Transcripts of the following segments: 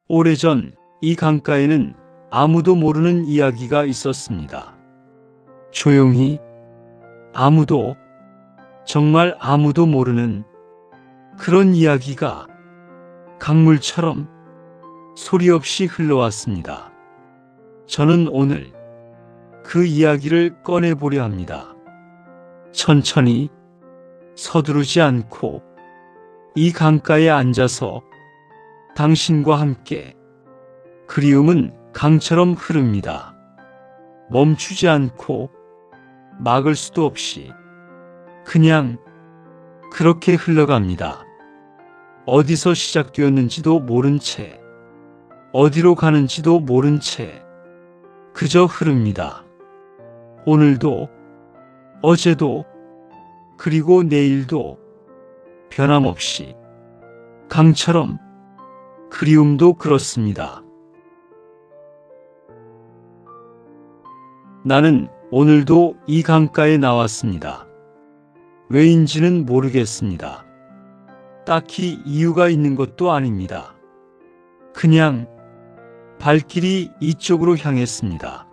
오래전 이 강가에는 아무도 모르는 이야기가 있었습니다. 조용히 아무도, 정말 아무도 모르는 그런 이야기가 강물처럼 소리 없이 흘러왔습니다. 저는 오늘 그 이야기를 꺼내보려 합니다. 천천히, 서두르지 않고 이 강가에 앉아서 당신과 함께. 그리움은 강처럼 흐릅니다. 멈추지 않고 막을 수도 없이 그냥 그렇게 흘러갑니다. 어디서 시작되었는지도 모른 채, 어디로 가는지도 모른 채 그저 흐릅니다. 오늘도, 어제도, 그리고 내일도 변함없이 강처럼. 그리움도 그렇습니다. 나는 오늘도 이 강가에 나왔습니다. 왜인지는 모르겠습니다. 딱히 이유가 있는 것도 아닙니다. 그냥 발길이 이쪽으로 향했습니다.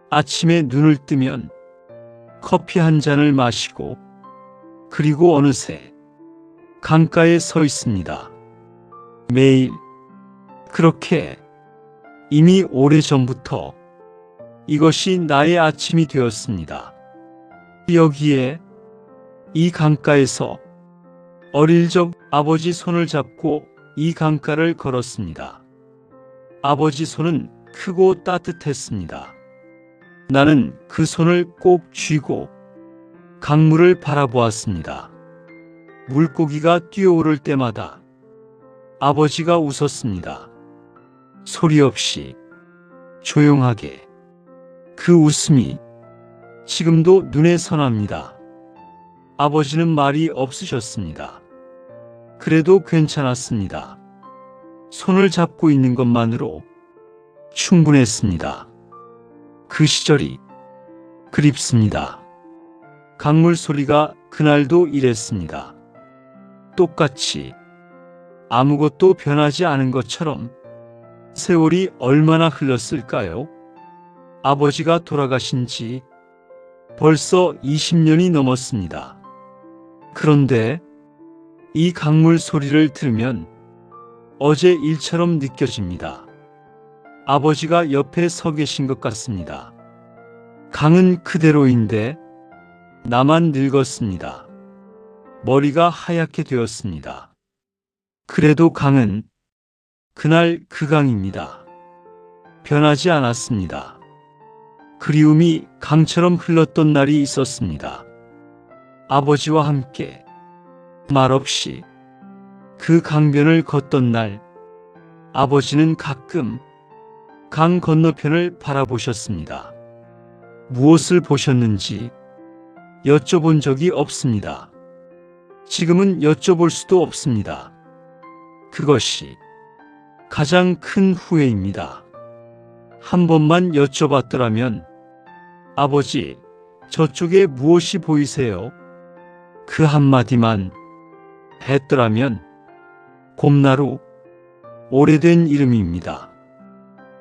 아침에 눈을 뜨면 커피 한 잔을 마시고, 그리고 어느새 강가에 서 있습니다. 매일 그렇게, 이미 오래전부터 이것이 나의 아침이 되었습니다. 여기에, 이 강가에서 어릴 적 아버지 손을 잡고 이 강가를 걸었습니다. 아버지 손은 크고 따뜻했습니다. 나는 그 손을 꼭 쥐고 강물을 바라보았습니다. 물고기가 뛰어오를 때마다 아버지가 웃었습니다. 소리 없이, 조용하게. 그 웃음이 지금도 눈에 선합니다. 아버지는 말이 없으셨습니다. 그래도 괜찮았습니다. 손을 잡고 있는 것만으로 충분했습니다. 그 시절이 그립습니다. 강물 소리가 그날도 이랬습니다. 똑같이, 아무것도 변하지 않은 것처럼. 세월이 얼마나 흘렀을까요? 아버지가 돌아가신 지 벌써 20년이 넘었습니다. 그런데 이 강물 소리를 들으면 어제 일처럼 느껴집니다. 아버지가 옆에 서 계신 것 같습니다. 강은 그대로인데 나만 늙었습니다. 머리가 하얗게 되었습니다. 그래도 강은 그날 그 강입니다. 변하지 않았습니다. 그리움이 강처럼 흘렀던 날이 있었습니다. 아버지와 함께 말없이 그 강변을 걷던 날, 아버지는 가끔 강 건너편을 바라보셨습니다. 무엇을 보셨는지 여쭤본 적이 없습니다. 지금은 여쭤볼 수도 없습니다. 그것이 가장 큰 후회입니다. 한 번만 여쭤봤더라면, 아버지, 저쪽에 무엇이 보이세요? 그 한마디만 했더라면. 곰나루, 오래된 이름입니다.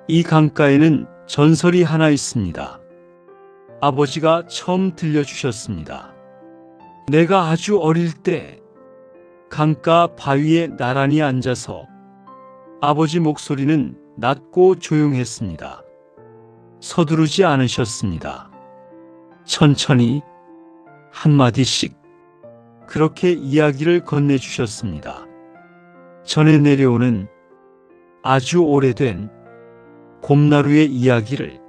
이 강가에는 전설이 하나 있습니다. 아버지가 처음 들려주셨습니다. 내가 아주 어릴 때 강가 바위에 나란히 앉아서, 아버지 목소리는 낮고 조용했습니다. 서두르지 않으셨습니다. 천천히, 한마디씩 그렇게 이야기를 건네주셨습니다. 전해 내려오는 아주 오래된 곰나루의 이야기를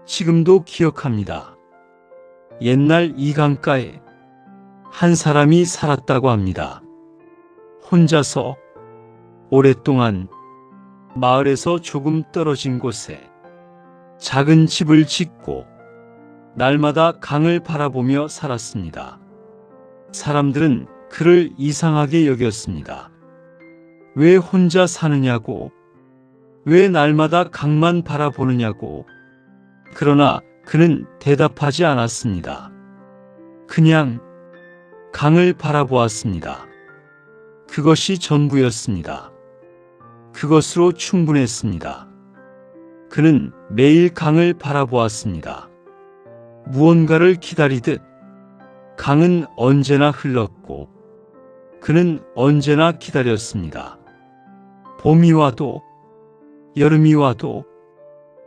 지금도 기억합니다. 옛날 이 강가에 한 사람이 살았다고 합니다. 혼자서 오랫동안 마을에서 조금 떨어진 곳에 작은 집을 짓고 날마다 강을 바라보며 살았습니다. 사람들은 그를 이상하게 여겼습니다. 왜 혼자 사느냐고, 왜 날마다 강만 바라보느냐고. 그러나 그는 대답하지 않았습니다. 그냥 강을 바라보았습니다. 그것이 전부였습니다. 그것으로 충분했습니다. 그는 매일 강을 바라보았습니다. 무언가를 기다리듯 강은 언제나 흘렀고 그는 언제나 기다렸습니다. 봄이 와도 여름이 와도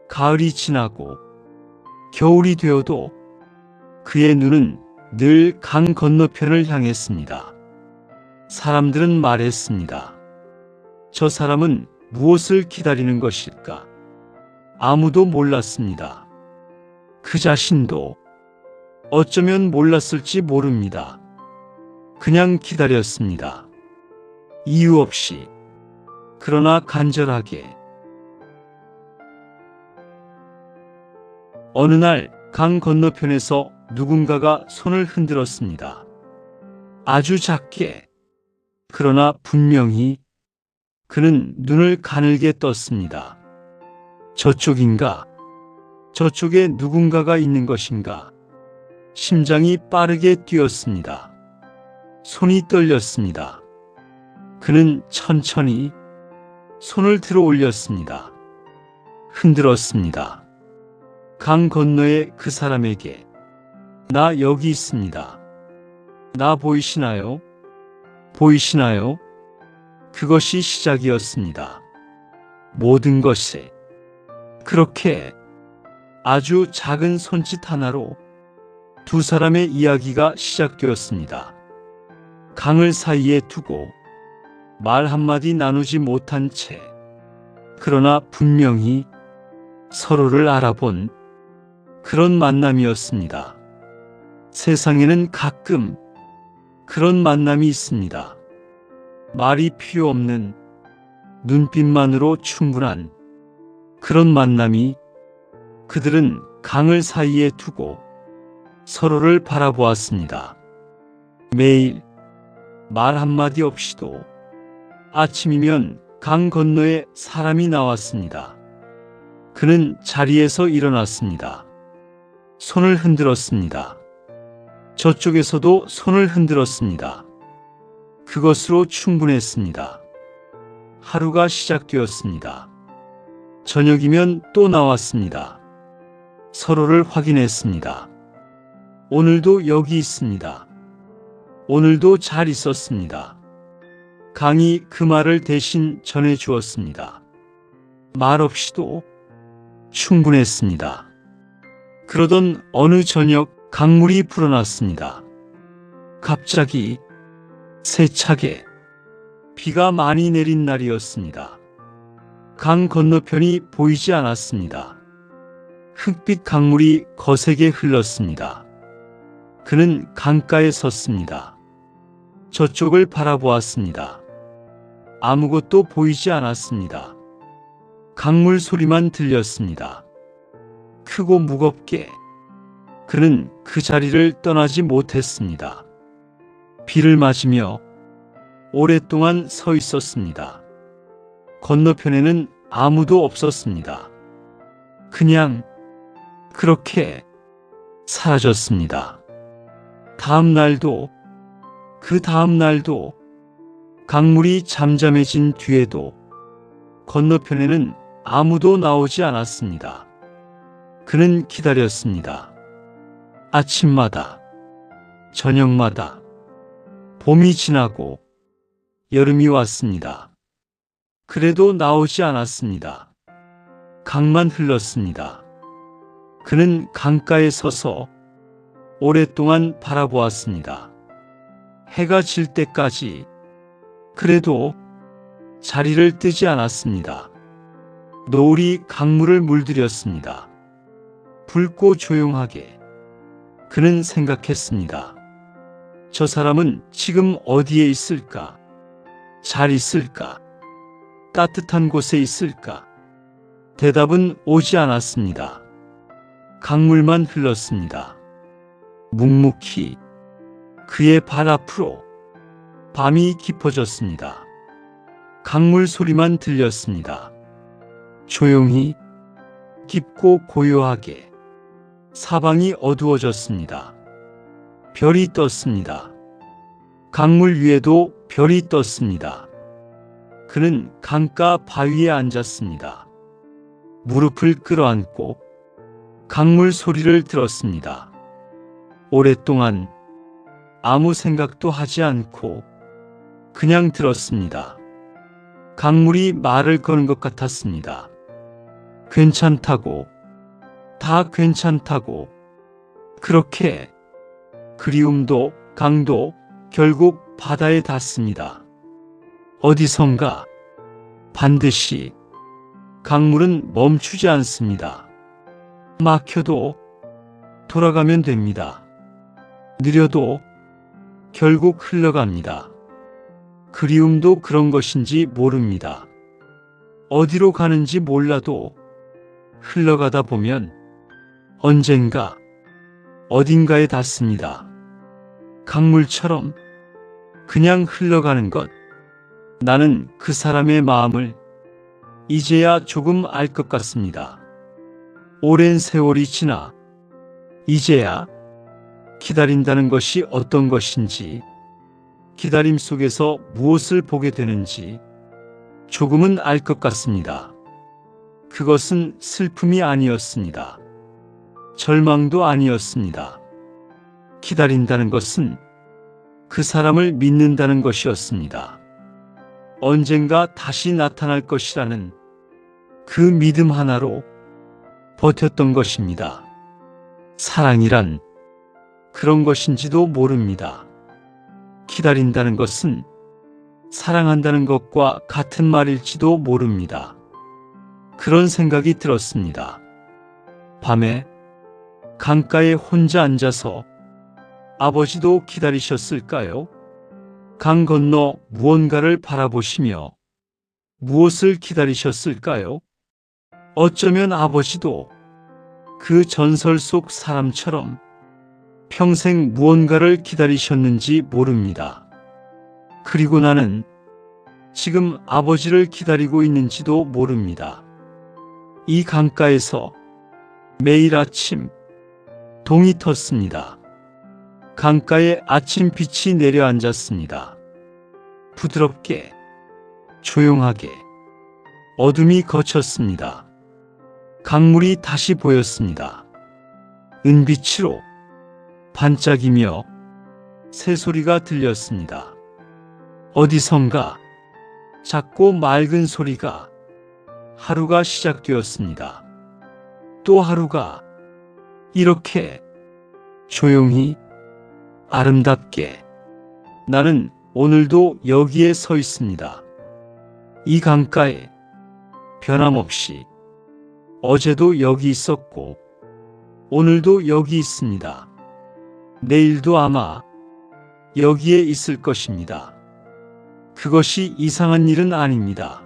가을이 지나고 겨울이 되어도 그의 눈은 늘 강 건너편을 향했습니다. 사람들은 말했습니다. 저 사람은 무엇을 기다리는 것일까? 아무도 몰랐습니다. 그 자신도 어쩌면 몰랐을지 모릅니다. 그냥 기다렸습니다. 이유 없이, 그러나 간절하게. 어느 날 강 건너편에서 누군가가 손을 흔들었습니다. 아주 작게, 그러나 분명히. 그는 눈을 가늘게 떴습니다. 저쪽인가? 저쪽에 누군가가 있는 것인가? 심장이 빠르게 뛰었습니다. 손이 떨렸습니다. 그는 천천히 손을 들어 올렸습니다. 흔들었습니다. 강 건너의 그 사람에게 나 여기 있습니다. 나 보이시나요? 보이시나요? 그것이 시작이었습니다. 모든 것에 그렇게 아주 작은 손짓 하나로 두 사람의 이야기가 시작되었습니다. 강을 사이에 두고 말 한마디 나누지 못한 채 그러나 분명히 서로를 알아본 그런 만남이었습니다. 세상에는 가끔 그런 만남이 있습니다. 말이 필요 없는 눈빛만으로 충분한 그런 만남이 그들은 강을 사이에 두고 서로를 바라보았습니다. 매일 말 한마디 없이도 아침이면 강 건너에 사람이 나왔습니다. 그는 자리에서 일어났습니다. 손을 흔들었습니다. 저쪽에서도 손을 흔들었습니다. 그것으로 충분했습니다. 하루가 시작되었습니다. 저녁이면 또 나왔습니다. 서로를 확인했습니다. 오늘도 여기 있습니다. 오늘도 잘 있었습니다. 강이 그 말을 대신 전해 주었습니다. 말 없이도 충분했습니다. 그러던 어느 저녁 강물이 불어났습니다. 갑자기 세차게 비가 많이 내린 날이었습니다. 강 건너편이 보이지 않았습니다. 흑빛 강물이 거세게 흘렀습니다. 그는 강가에 섰습니다. 저쪽을 바라보았습니다. 아무것도 보이지 않았습니다. 강물 소리만 들렸습니다. 크고 무겁게. 그는 그 자리를 떠나지 못했습니다. 비를 맞으며 오랫동안 서 있었습니다. 건너편에는 아무도 없었습니다. 그냥 그렇게 사라졌습니다. 다음 날도, 그 다음 날도, 강물이 잠잠해진 뒤에도 건너편에는 아무도 나오지 않았습니다. 그는 기다렸습니다. 아침마다, 저녁마다, 봄이 지나고 여름이 왔습니다. 그래도 나오지 않았습니다. 강만 흘렀습니다. 그는 강가에 서서 오랫동안 바라보았습니다. 해가 질 때까지. 그래도 자리를 뜨지 않았습니다. 노을이 강물을 물들였습니다. 붉고 조용하게. 그는 생각했습니다. 저 사람은 지금 어디에 있을까? 잘 있을까? 따뜻한 곳에 있을까? 대답은 오지 않았습니다. 강물만 흘렀습니다. 묵묵히 그의 발 앞으로 밤이 깊어졌습니다. 강물 소리만 들렸습니다. 조용히, 깊고 고요하게. 사방이 어두워졌습니다. 별이 떴습니다. 강물 위에도 별이 떴습니다. 그는 강가 바위에 앉았습니다. 무릎을 끌어안고 강물 소리를 들었습니다. 오랫동안 아무 생각도 하지 않고 그냥 들었습니다. 강물이 말을 거는 것 같았습니다. 괜찮다고, 다 괜찮다고. 그렇게 그리움도 강도 결국 바다에 닿습니다. 어디선가 반드시 강물은 멈추지 않습니다. 막혀도 돌아가면 됩니다. 느려도 결국 흘러갑니다. 그리움도 그런 것인지 모릅니다. 어디로 가는지 몰라도 흘러가다 보면 언젠가 어딘가에 닿습니다. 강물처럼 그냥 흘러가는 것. 나는 그 사람의 마음을 이제야 조금 알 것 같습니다. 오랜 세월이 지나 이제야 기다린다는 것이 어떤 것인지, 기다림 속에서 무엇을 보게 되는지 조금은 알 것 같습니다. 그것은 슬픔이 아니었습니다. 절망도 아니었습니다. 기다린다는 것은 그 사람을 믿는다는 것이었습니다. 언젠가 다시 나타날 것이라는 그 믿음 하나로 버텼던 것입니다. 사랑이란 그런 것인지도 모릅니다. 기다린다는 것은 사랑한다는 것과 같은 말일지도 모릅니다. 그런 생각이 들었습니다. 밤에 강가에 혼자 앉아서 아버지도 기다리셨을까요? 강 건너 무언가를 바라보시며 무엇을 기다리셨을까요? 어쩌면 아버지도 그 전설 속 사람처럼 평생 무언가를 기다리셨는지 모릅니다. 그리고 나는 지금 아버지를 기다리고 있는지도 모릅니다. 이 강가에서 매일 아침 동이 텄습니다. 강가에 아침빛이 내려앉았습니다. 부드럽게, 조용하게 어둠이 걷혔습니다. 강물이 다시 보였습니다. 은빛으로 반짝이며 새소리가 들렸습니다. 어디선가 작고 맑은 소리가 하루가 시작되었습니다. 또 하루가 이렇게 조용히 아름답게 나는 오늘도 여기에 서 있습니다. 이 강가에 변함없이 어제도 여기 있었고 오늘도 여기 있습니다. 내일도 아마 여기에 있을 것입니다. 그것이 이상한 일은 아닙니다.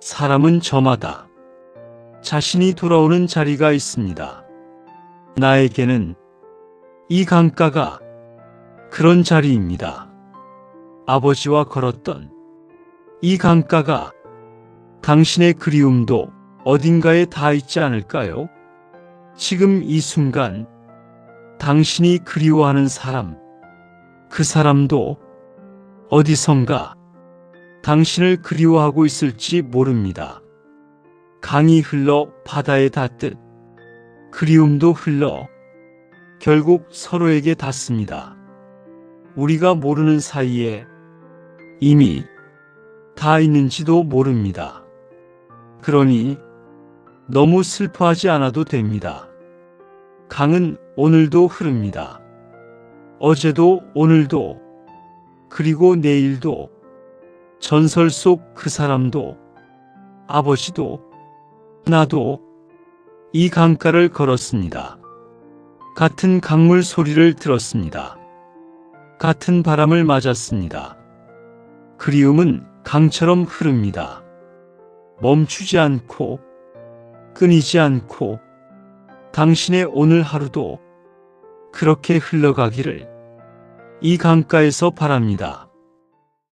사람은 저마다 자신이 돌아오는 자리가 있습니다. 나에게는 이 강가가 그런 자리입니다. 아버지와 걸었던 이 강가가 당신의 그리움도 어딘가에 닿아 있지 않을까요? 지금 이 순간 당신이 그리워하는 사람, 그 사람도 어디선가 당신을 그리워하고 있을지 모릅니다. 강이 흘러 바다에 닿듯 그리움도 흘러 결국 서로에게 닿습니다. 우리가 모르는 사이에 이미 다 있는지도 모릅니다. 그러니 너무 슬퍼하지 않아도 됩니다. 강은 오늘도 흐릅니다. 어제도 오늘도 그리고 내일도 전설 속 그 사람도 아버지도 나도 이 강가를 걸었습니다. 같은 강물 소리를 들었습니다. 같은 바람을 맞았습니다. 그리움은 강처럼 흐릅니다. 멈추지 않고 끊이지 않고 당신의 오늘 하루도 그렇게 흘러가기를 이 강가에서 바랍니다.